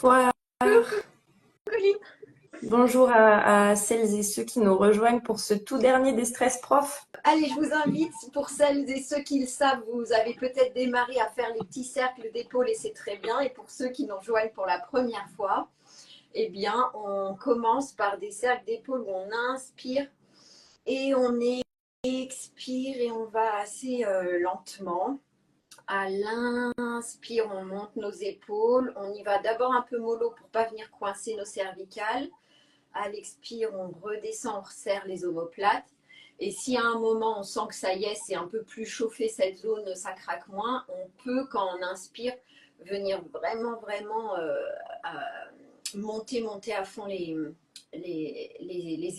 Bonsoir. Colline. Bonjour à celles et ceux qui nous rejoignent pour ce tout dernier des Stress Prof. Allez, je vous invite, pour celles et ceux qui le savent, vous avez peut-être démarré à faire les petits cercles d'épaule et c'est très bien. Et pour ceux qui nous rejoignent pour la première fois, eh bien, on commence par des cercles d'épaule où on inspire et on expire et on va assez lentement. À l'inspire, on monte nos épaules. On y va d'abord un peu mollo pour ne pas venir coincer nos cervicales. À l'expire, on redescend, on resserre les omoplates. Et si à un moment on sent que ça y est, c'est un peu plus chauffé cette zone, ça craque moins, on peut, quand on inspire, venir vraiment monter à fond les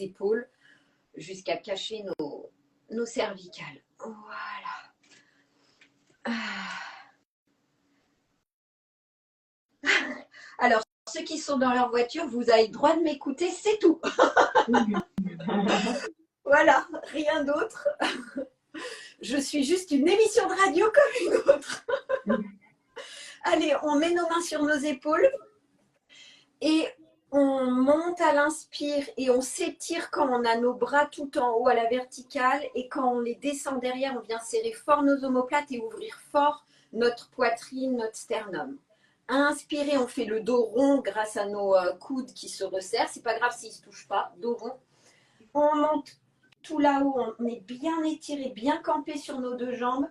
épaules jusqu'à cacher nos cervicales. Voilà. Alors, ceux qui sont dans leur voiture, vous avez le droit de m'écouter, c'est tout. Voilà, rien d'autre. Je suis juste une émission de radio comme une autre. Allez, on met nos mains sur nos épaules et on monte à l'inspire et on s'étire quand on a nos bras tout en haut à la verticale et quand on les descend derrière, on vient serrer fort nos omoplates et ouvrir fort notre poitrine, notre sternum. Inspirez, on fait le dos rond grâce à nos coudes qui se resserrent. C'est pas grave s'ils ne se touchent pas, dos rond. On monte tout là-haut, on est bien étiré, bien campé sur nos deux jambes.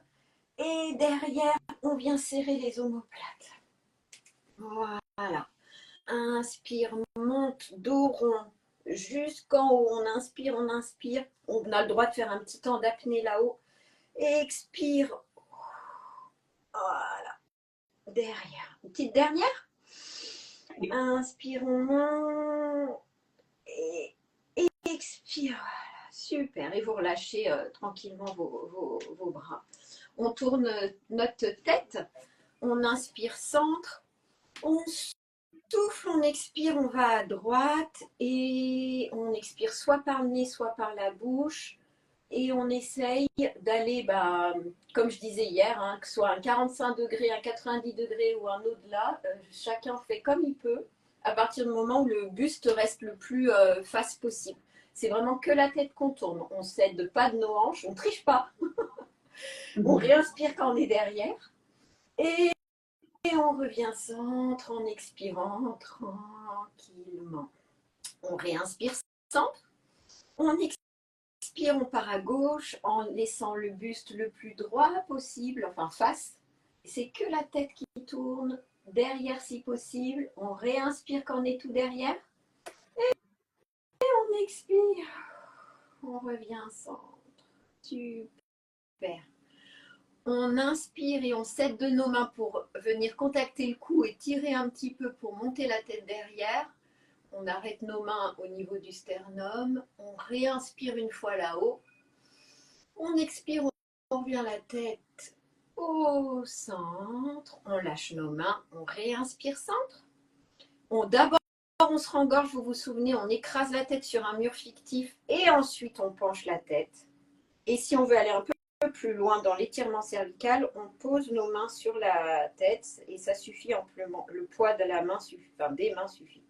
Et derrière, on vient serrer les omoplates. Voilà. Inspire, monte, dos rond, jusqu'en haut. On inspire, on inspire. On a le droit de faire un petit temps d'apnée là-haut. Expire. Voilà. Derrière. Une petite dernière. Inspire, on monte. Et expire. Voilà. Super. Et vous relâchez tranquillement vos bras. On tourne notre tête. On inspire centre. On souffle, on expire, on va à droite et on expire soit par le nez, soit par la bouche. Et on essaye d'aller, comme je disais hier, que ce soit un 45 degrés, un 90 degrés ou un au-delà, chacun fait comme il peut à partir du moment où le buste reste le plus face possible. C'est vraiment que la tête qu'on tourne. On ne cède pas de nos hanches, on ne triche pas. On réinspire quand on est derrière. Et on revient centre en expirant tranquillement. On réinspire centre. On expire, on part à gauche en laissant le buste le plus droit possible, enfin face. C'est que la tête qui tourne, derrière si possible. On réinspire quand on est tout derrière. Et on expire. On revient centre. Super. On inspire et on cède de nos mains pour venir contacter le cou et tirer un petit peu pour monter la tête derrière. On arrête nos mains au niveau du sternum. On réinspire une fois là-haut. On expire, on revient la tête au centre. On lâche nos mains. On réinspire centre. D'abord, on se rengorge, vous vous souvenez, on écrase la tête sur un mur fictif et ensuite on penche la tête. Et si on veut aller un peu plus loin dans l'étirement cervical, on pose nos mains sur la tête et ça suffit amplement. Le poids de la main suffit, enfin des mains suffit.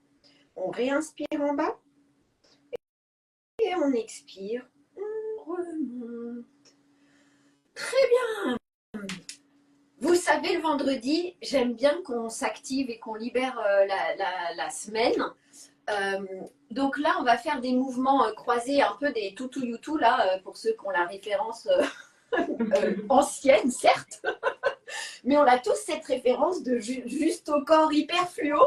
On réinspire en bas et on expire. On remonte. Très bien. Vous savez, le vendredi, j'aime bien qu'on s'active et qu'on libère la semaine. Donc là, on va faire des mouvements croisés, un peu des toutou youtou là, pour ceux qui ont la référence ancienne, certes, mais on a tous cette référence de juste au corps hyper fluo.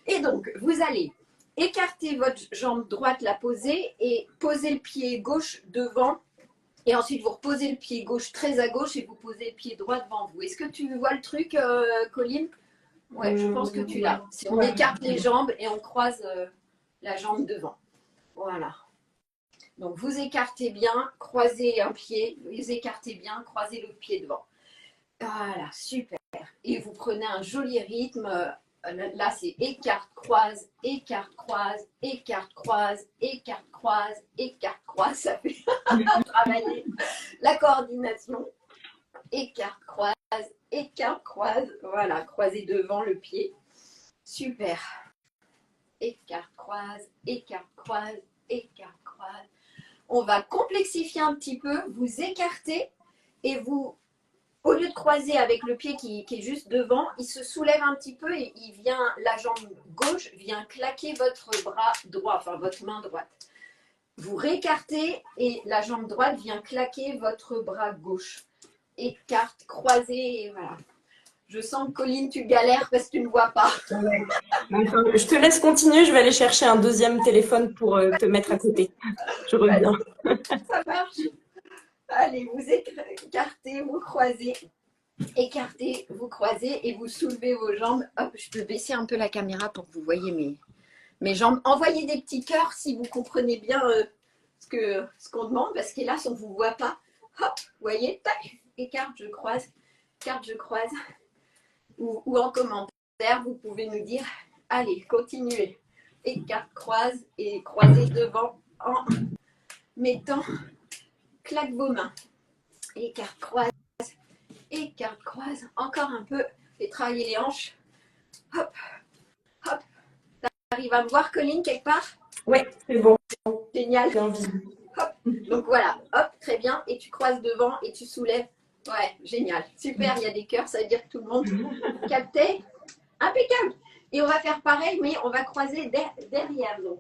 Et donc, vous allez écarter votre jambe droite, la poser, et poser le pied gauche devant. Et ensuite, vous reposez le pied gauche très à gauche et vous posez le pied droit devant vous. Est-ce que tu vois le truc, Colline? Ouais, je pense que tu l'as. Si on écarte les jambes et on croise la jambe devant. Voilà. Donc, vous écartez bien, croisez un pied, vous écartez bien, croisez l'autre pied devant. Voilà, super. Et vous prenez un joli rythme. Là, c'est écarte, croise, écarte, croise, écarte, croise, écarte, croise, écarte, croise. Ça fait travailler la coordination. Écarte, croise, écarte, croise. Voilà, croisez devant le pied. Super. Écarte, croise, écarte, croise, écarte, croise. On va complexifier un petit peu, vous écartez et vous, au lieu de croiser avec le pied qui est juste devant, il se soulève un petit peu et il vient, la jambe gauche vient claquer votre bras droit, enfin votre main droite. Vous réécartez et la jambe droite vient claquer votre bras gauche. Écarte, croisez, et voilà. Je sens que Colline, tu galères parce que tu ne vois pas. Ouais. Enfin, je te laisse continuer, je vais aller chercher un deuxième téléphone pour te mettre à côté. Je reviens. Ça marche. Allez, vous écartez, vous croisez. Écartez, vous croisez et vous soulevez vos jambes. Hop, je peux baisser un peu la caméra pour que vous voyez mes jambes. Envoyez des petits cœurs si vous comprenez bien ce qu'on demande, parce qu'hélas, on ne vous voit pas. Hop, vous voyez, tac, écarte, je croise, écarte, je croise. Ou en commentaire, vous pouvez nous dire, allez, continuez. Écarte, croise et croisez devant en mettant, claque vos mains. Écarte, croise, écarte, croise. Encore un peu, et travailler les hanches. Hop, hop. T'arrives à me voir, Colline, quelque part? Oui, c'est bon. Génial. J'ai envie. Hop. Donc voilà, hop, très bien. Et tu croises devant et tu soulèves. Ouais, génial. Super, il y a des cœurs, ça veut dire que tout le monde captait. Impeccable. Et on va faire pareil, mais on va croiser derrière. Donc,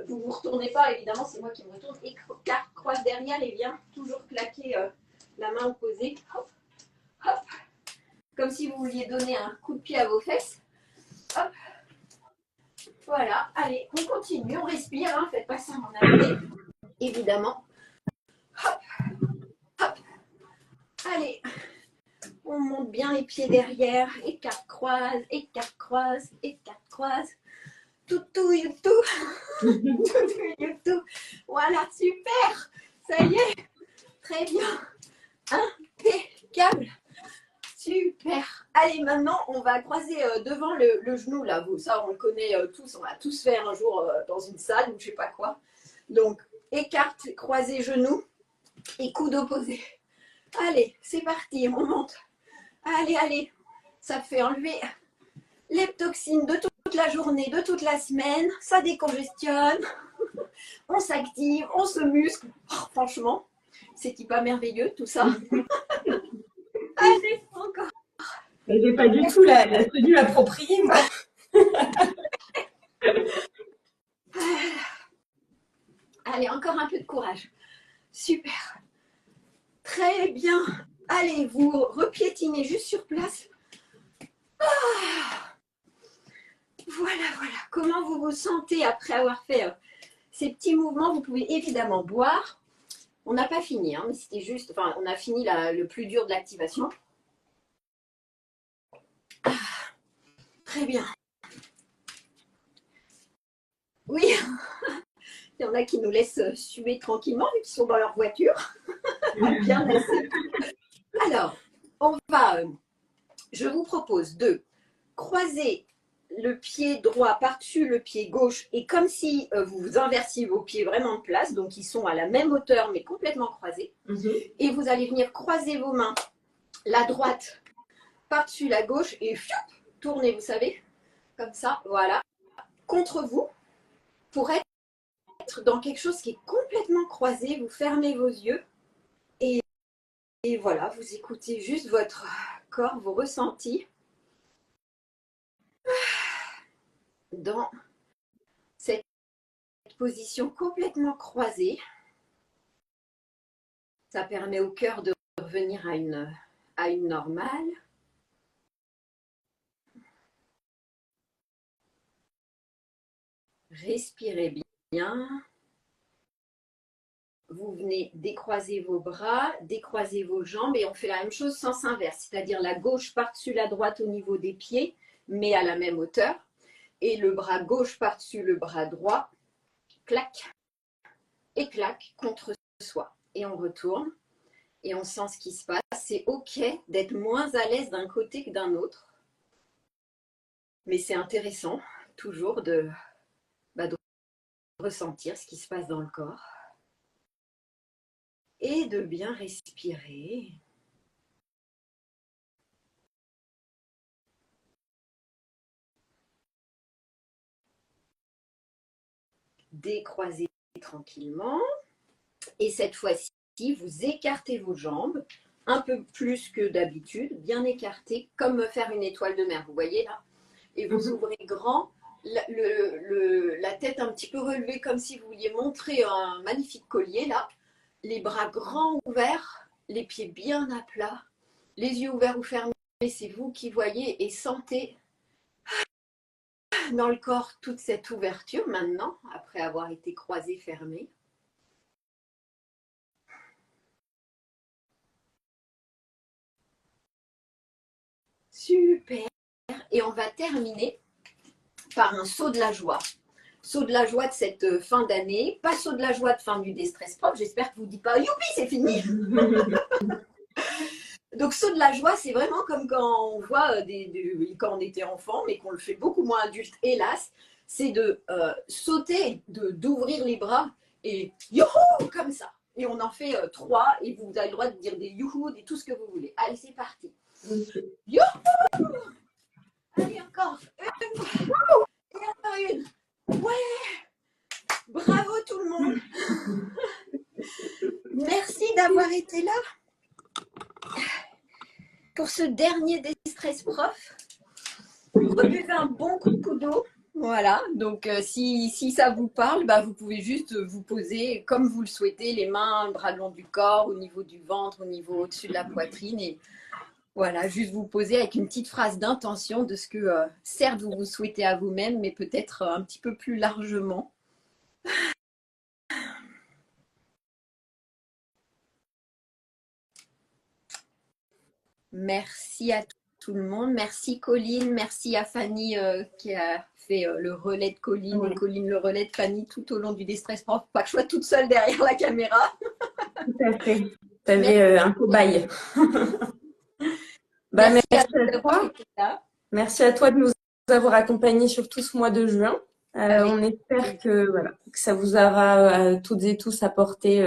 vous ne vous retournez pas, évidemment, c'est moi qui me retourne. Et croise derrière et viens toujours claquer la main opposée. Hop, hop. Comme si vous vouliez donner un coup de pied à vos fesses. Hop. Voilà, allez, on continue, on respire, hein, faites pas ça en apnée, évidemment. Hop, hop. Allez, on monte bien les pieds derrière, écarte, croise, écarte, croise, écarte, croise. Toutou, youtou, toutou, youtou. Voilà, super, ça y est, très bien, impeccable. Super. Allez, maintenant, on va croiser devant le genou, là. Vous, ça, on le connaît tous. On l'a tous fait un jour dans une salle ou je sais pas quoi. Donc, écarte, croisez genoux et coude opposé. Allez, c'est parti, on monte. Allez, allez. Ça fait enlever les toxines de toute la journée, de toute la semaine. Ça décongestionne. On s'active, on se muscle. Oh, franchement, c'est pas merveilleux tout ça. Allez, encore. J'ai pas du tout la tenue appropriée, moi. Allez, encore un peu de courage. Super. Très bien. Allez, vous repiétinez juste sur place. Ah, voilà, voilà. Comment vous vous sentez après avoir fait ces petits mouvements? Vous pouvez évidemment boire. On n'a pas fini, hein, mais c'était juste, enfin, on a fini le plus dur de l'activation. Ah, très bien. Oui, il y en a qui nous laissent suer tranquillement, vu qu'ils sont dans leur voiture. Bien assez. Alors, je vous propose de croiser le pied droit par-dessus le pied gauche et comme si vous inversiez vos pieds vraiment de place, donc ils sont à la même hauteur mais complètement croisés. Et vous allez venir croiser vos mains, la droite par-dessus la gauche et tournez, vous savez, comme ça, voilà, contre vous pour être dans quelque chose qui est complètement croisé. Vous fermez vos yeux et voilà, vous écoutez juste votre corps, vos ressentis dans cette position complètement croisée. Ça permet au cœur de revenir à une normale. Respirez bien. Vous venez décroiser vos bras, décroiser vos jambes et on fait la même chose sens inverse, c'est-à-dire la gauche par-dessus la droite au niveau des pieds, mais à la même hauteur. Et le bras gauche par-dessus le bras droit, clac et clac contre soi. Et on retourne et on sent ce qui se passe. C'est OK d'être moins à l'aise d'un côté que d'un autre. Mais c'est intéressant toujours de ressentir ce qui se passe dans le corps. Et de bien respirer. décroisez tranquillement. Et cette fois-ci, vous écartez vos jambes un peu plus que d'habitude, bien écartées, comme faire une étoile de mer, vous voyez là. Et vous ouvrez grand, la tête un petit peu relevée, comme si vous vouliez montrer un magnifique collier là. Les bras grands ouverts, les pieds bien à plat, les yeux ouverts ou fermés, c'est vous qui voyez et sentez dans le corps toute cette ouverture maintenant, après avoir été croisé, fermé. Super. Et on va terminer par un saut de la joie. Saut de la joie de cette fin d'année, pas saut de la joie de fin du Destress Prof. J'espère que vous ne dites pas youpi, c'est fini. Donc saut de la joie, c'est vraiment comme quand on voit quand on était enfant, mais qu'on le fait beaucoup moins adulte, hélas, c'est de sauter, d'ouvrir les bras et youhou comme ça. Et on en fait 3 et vous avez le droit de dire des youhou, des tout ce que vous voulez. Allez, c'est parti. Youhou! Allez, encore une. Et encore une. Ouais! Bravo tout le monde! Merci d'avoir été là pour ce dernier Destress Prof. Rebuvez un bon coup d'eau. Voilà, donc si ça vous parle, bah, vous pouvez juste vous poser comme vous le souhaitez, les mains, le bras le long du corps, au niveau du ventre, au niveau au-dessus de la poitrine. Et voilà, juste vous poser avec une petite phrase d'intention de ce que, certes, vous vous souhaitez à vous-même, mais peut-être un petit peu plus largement. Merci à tout le monde. Merci Colline. Merci à Fanny qui a fait le relais de Colline et Colline le relais de Fanny tout au long du Destress Prof. Pas que je sois toute seule derrière la caméra. Tout à fait. Tu avais un cobaye. Merci à toi. Merci à toi de nous avoir accompagnés sur tout ce mois de juin. On espère que ça vous aura toutes et tous apporté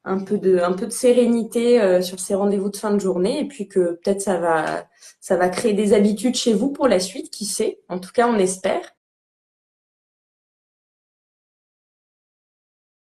un peu de sérénité sur ces rendez-vous de fin de journée, et puis que peut-être ça va créer des habitudes chez vous pour la suite, qui sait. En tout cas, on espère.